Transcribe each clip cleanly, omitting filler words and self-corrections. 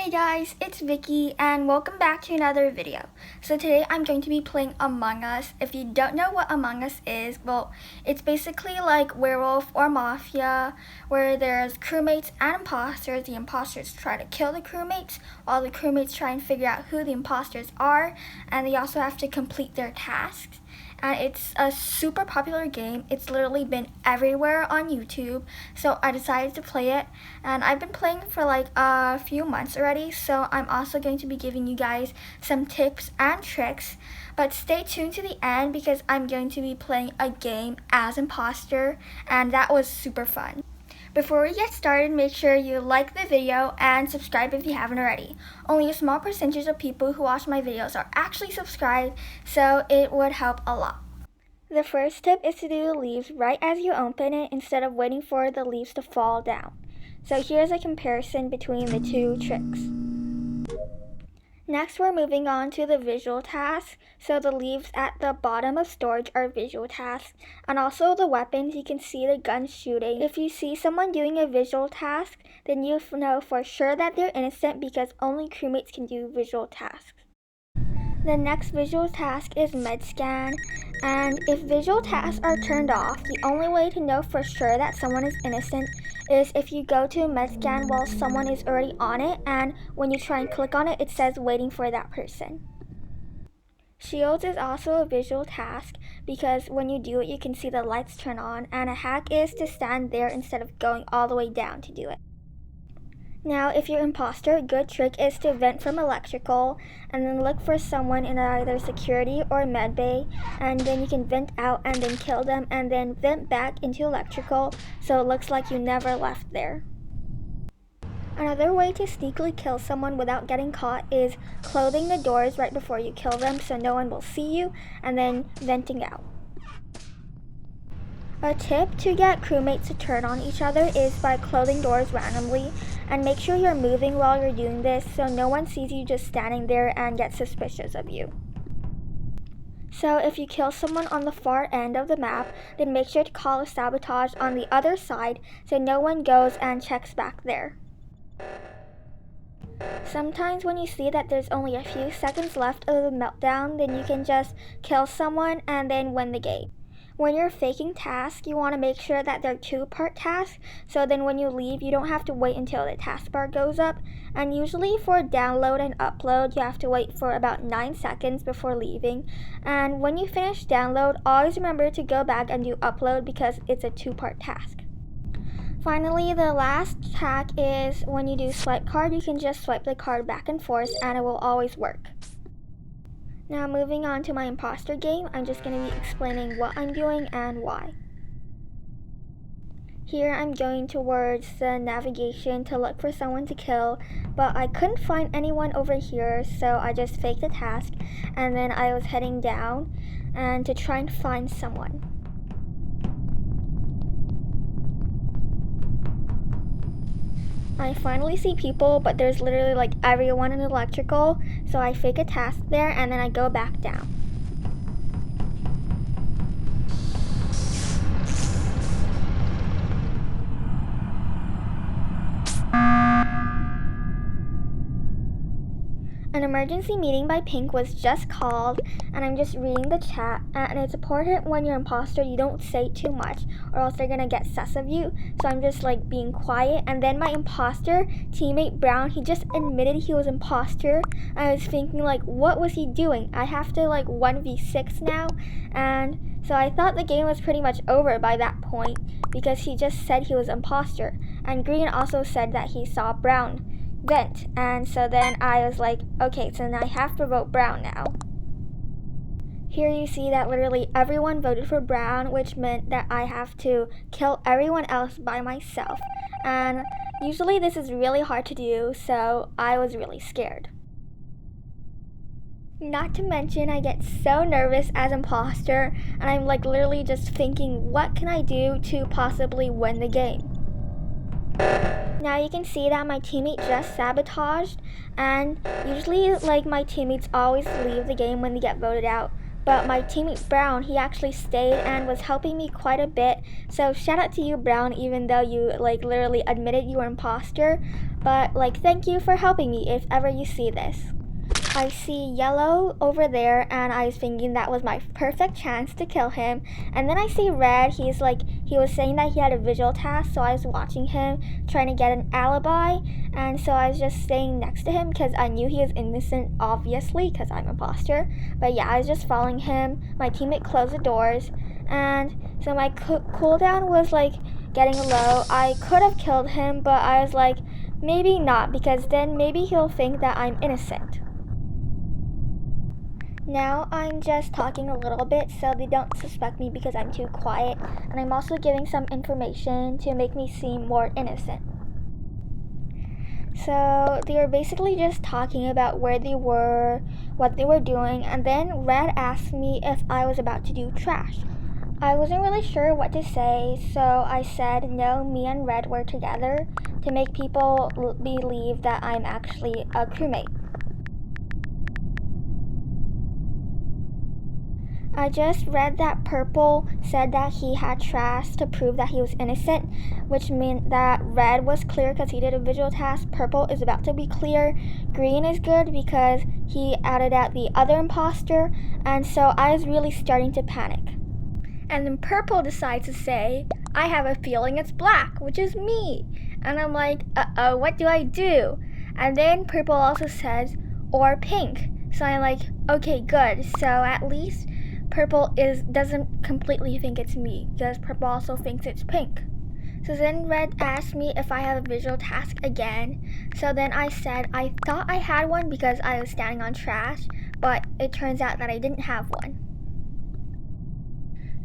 Hey guys, it's Vicky and welcome back to another video. So today I'm going to be playing Among Us. If you don't know what Among Us is, well, it's basically like werewolf or mafia where there's crewmates and imposters. The imposters try to kill the crewmates while the crewmates try and figure out who the imposters are, and they also have to complete their tasks. And it's a super popular game. It's literally been everywhere on YouTube, so I decided to play it, and I've been playing for like a few months already, so I'm also going to be giving you guys some tips and tricks. But stay tuned to the end because I'm going to be playing a game as imposter, and that was super fun. Before we get started, make sure you like the video and subscribe if you haven't already. Only a small percentage of people who watch my videos are actually subscribed, so it would help a lot. The first tip is to do the leaves right as you open it instead of waiting for the leaves to fall down. So here's a comparison between the two tricks. Next, we're moving on to the visual tasks. So the leaves at the bottom of storage are visual tasks. And also the weapons, you can see the guns shooting. If you see someone doing a visual task, then you know for sure that they're innocent because only crewmates can do visual tasks. The next visual task is med scan. And if visual tasks are turned off, the only way to know for sure that someone is innocent is if you go to med scan while someone is already on it, and when you try and click on it, it says waiting for that person. Shields is also a visual task because when you do it, you can see the lights turn on, and a hack is to stand there instead of going all the way down to do it. Now, if you're imposter, a good trick is to vent from electrical and then look for someone in either security or med bay, and then you can vent out and then kill them and then vent back into electrical so it looks like you never left there. Another way to sneakily kill someone without getting caught is closing the doors right before you kill them so no one will see you, and then venting out. A tip to get crewmates to turn on each other is by closing doors randomly, and make sure you're moving while you're doing this so no one sees you just standing there and gets suspicious of you. So if you kill someone on the far end of the map, then make sure to call a sabotage on the other side so no one goes and checks back there. Sometimes when you see that there's only a few seconds left of the meltdown, then you can just kill someone and then win the game. When you're faking tasks, you want to make sure that they're two-part tasks, so then when you leave, you don't have to wait until the taskbar goes up. And usually for download and upload, you have to wait for about 9 seconds before leaving. And when you finish download, always remember to go back and do upload because it's a two-part task. Finally, the last hack is when you do swipe card, you can just swipe the card back and forth and it will always work. Now moving on to my imposter game, I'm just going to be explaining what I'm doing and why. Here I'm going towards the navigation to look for someone to kill, but I couldn't find anyone over here, so I just faked the task, and then I was heading down and to try and find someone. I finally see people, but there's literally like everyone in electrical, so I fake a task there and then I go back down. An emergency meeting by Pink was just called, and I'm just reading the chat, and it's important when you're imposter you don't say too much or else they're gonna get sus of you, so I'm just like being quiet. And then my imposter teammate Brown, he just admitted he was imposter. I was thinking like, what was he doing? I have to like 1v6 now, and so I thought the game was pretty much over by that point because he just said he was imposter, and Green also said that he saw Brown vent, and so then I was like, okay, so then I have to vote Brown now. Here you see that literally everyone voted for Brown, which meant that I have to kill everyone else by myself, and usually this is really hard to do, so I was really scared. Not to mention I get so nervous as imposter, and I'm like literally just thinking, what can I do to possibly win the game? Now you can see that my teammate just sabotaged, and usually like my teammates always leave the game when they get voted out, but my teammate Brown, he actually stayed and was helping me quite a bit. So shout out to you, Brown, even though you like literally admitted you were imposter. But like, thank you for helping me if ever you see this. I see yellow over there, and I was thinking that was my perfect chance to kill him. And then I see red. He was saying that he had a visual task, so I was watching him trying to get an alibi. And so I was just staying next to him because I knew he was innocent, obviously, because I'm an imposter. But yeah, I was just following him. My teammate closed the doors, and so my cooldown was like getting low. I could have killed him, but I was like, maybe not, because then maybe he'll think that I'm innocent. Now I'm just talking a little bit so they don't suspect me because I'm too quiet, and I'm also giving some information to make me seem more innocent. So they were basically just talking about where they were, what they were doing, and then Red asked me if I was about to do trash. I wasn't really sure what to say, so I said no, me and Red were together to make people believe that I'm actually a crewmate. I just read that Purple said that he had trash to prove that he was innocent, which meant that Red was clear because he did a visual task. Purple is about to be clear. Green is good because he added out the other imposter, and so I was really starting to panic. And then Purple decides to say, I have a feeling it's black, which is me. And I'm like, uh-oh, what do I do? And then Purple also says, or pink. So I'm like, okay, good. So at least Purple doesn't completely think it's me, because Purple also thinks it's pink. So then Red asked me if I have a visual task again. So then I said I thought I had one because I was standing on trash, but it turns out that I didn't have one.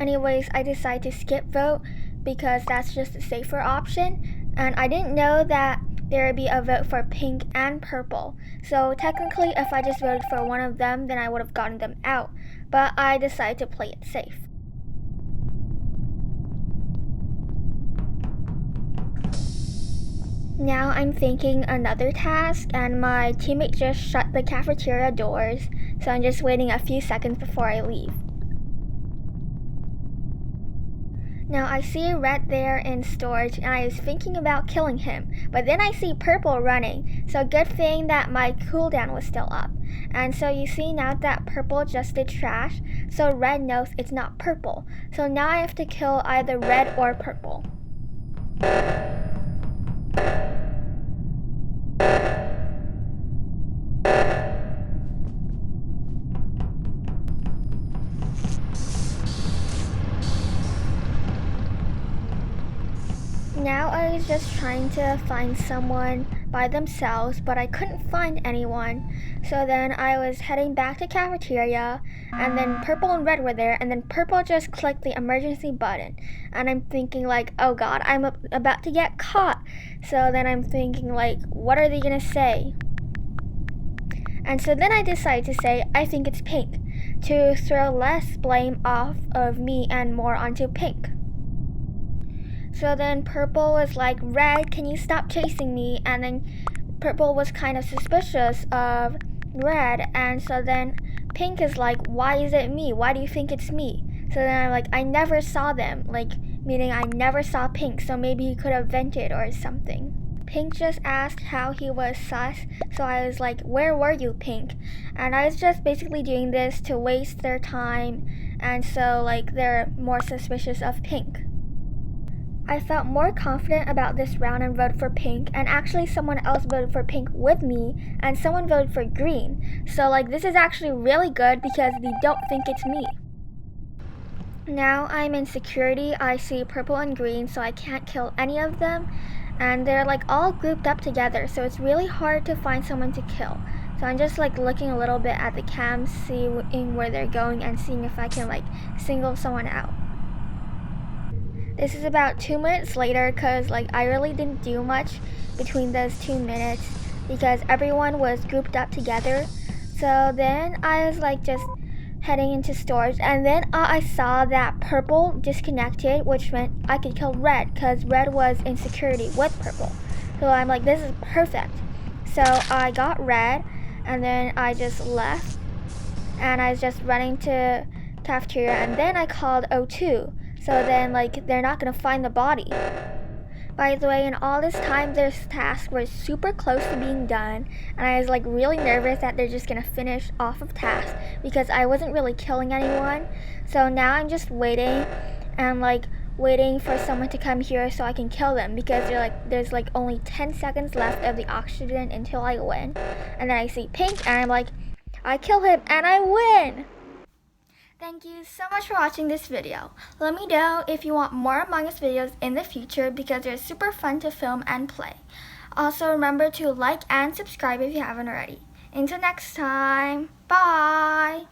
Anyways, I decided to skip vote because that's just a safer option, and I didn't know that there would be a vote for pink and purple. So technically, if I just voted for one of them, then I would have gotten them out. But I decided to play it safe. Now I'm thinking another task, and my teammate just shut the cafeteria doors, so I'm just waiting a few seconds before I leave. Now I see Red there in storage, and I was thinking about killing him, but then I see Purple running, so good thing that my cooldown was still up. And so you see now that Purple just did trash, so Red knows it's not Purple. So now I have to kill either Red or Purple. Now I was just trying to find someone by themselves, but I couldn't find anyone. So then I was heading back to cafeteria, and then Purple and Red were there, and then Purple just clicked the emergency button. And I'm thinking like, oh god, I'm about to get caught. So then I'm thinking like, what are they gonna say? And so then I decided to say, I think it's pink, to throw less blame off of me and more onto pink. So then Purple was like, Red, can you stop chasing me? And then Purple was kind of suspicious of Red. And so then Pink is like, why is it me? Why do you think it's me? So then I'm like, I never saw them. Like, meaning I never saw Pink. So maybe he could have vented or something. Pink just asked how he was sus. So I was like, where were you, Pink? And I was just basically doing this to waste their time. And so like they're more suspicious of Pink. I felt more confident about this round and voted for pink, and actually someone else voted for pink with me, and someone voted for green. So like this is actually really good because they don't think it's me. Now I'm in security. I see purple and green, so I can't kill any of them, and they're like all grouped up together, so it's really hard to find someone to kill. So I'm just like looking a little bit at the cams, seeing where they're going and seeing if I can like single someone out. This is about 2 minutes later because like I really didn't do much between those 2 minutes because everyone was grouped up together. So then I was like just heading into storage, and then I saw that purple disconnected, which meant I could kill red because red was in security with purple. So I'm like, this is perfect. So I got red, and then I just left. and I was just running to cafeteria, and then I called O2. So then like they're not gonna find the body. By the way, in all this time, this task was super close to being done, and I was like really nervous that they're just gonna finish off of task because I wasn't really killing anyone. So now I'm just waiting and like waiting for someone to come here so I can kill them because there's like only 10 seconds left of the oxygen until I win. And then I see pink and I'm like, I kill him and I win! Thank you so much for watching this video. Let me know if you want more Among Us videos in the future because they're super fun to film and play. Also remember to like and subscribe if you haven't already. Until next time, bye!